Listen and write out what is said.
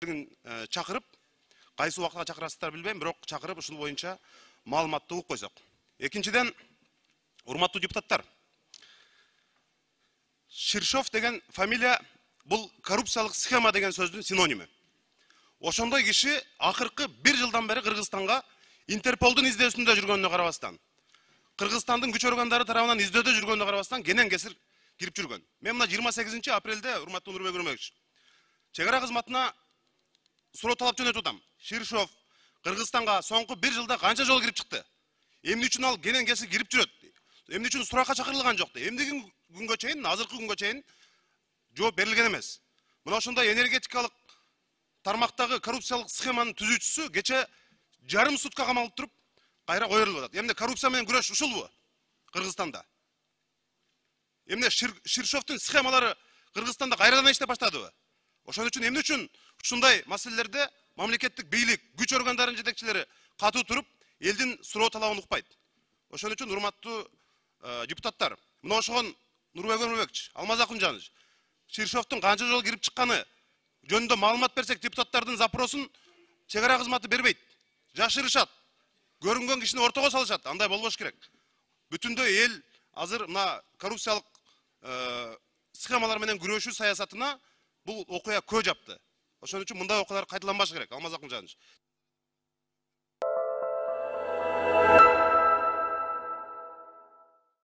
чакырып, кайсы убакытка чакырасыздар билбейм, бирок чакырып ушул боюнча маалыматты угуп койсок. Экинчиден, урматтуу депутаттар, Ширшов деген фамилия бул коррупциялык схема деген сөздүн синоними. Ошондой киши акыркы 1 жылдан бери Кыргызстанга Интерполдун издөөсүндө жүргөнүнө карабастан, Кыргызстандын күч органдары тарабынан издөөдө жүргөнүнө карабастан кенен кесир кирип жүргөн. Мен мына 28 апрелде урматтуу Нурбек Өрмөкович, чек ара кызматына суроо талап жөнөтүп атам. Ширшов Кыргызстанга соңку 1 жылда канча жолу кирип чыкты? Эмне үчүн ал кенен кесир кирип жүрөт? Эмне үчүн суракка чакырылган жок? Эмдеги күнгө чейин, азыркы күнгө чейин жооп берилген эмес. Мына ошондой энергетикалык тармактагы коррупциялык схеманын түзүүчүсү кече жарым сутка камалып туруп, кайра коюлуп атат. Эмне коррупция менен күрөш ушулбу Кыргызстанда? Эмне Ширшовдун схемалары Кыргызстанда кайрадан иштеп баштадыбы? Ошон үчүн эмне үчүн ушундай маселелерде мамлекеттик бийлик, күч органдарынын жетекчилери катуу туруп, элдин суроо талабын укпайт? Ошон үчүн урматтуу депутаттар, мына ошогон Нурбек Өрмөбекович, Алмаз Акунжанович, Ширшовдун канча жолу кирип чыкканы жөнүндө маалымат берсек, депутаттардын запросун чек ара кызматы бербейт. Жашырышат. Көрүнгөн кишини ортого салышат. Андай болбош керек. Бүтүндөй эл азыр мына коррупциялык схемалар менен күрөшүү саясатына бул окуя көө жапты. Ошон үчүн мындай окуялар кайталанбашы керек, Алмаз Акунжанович.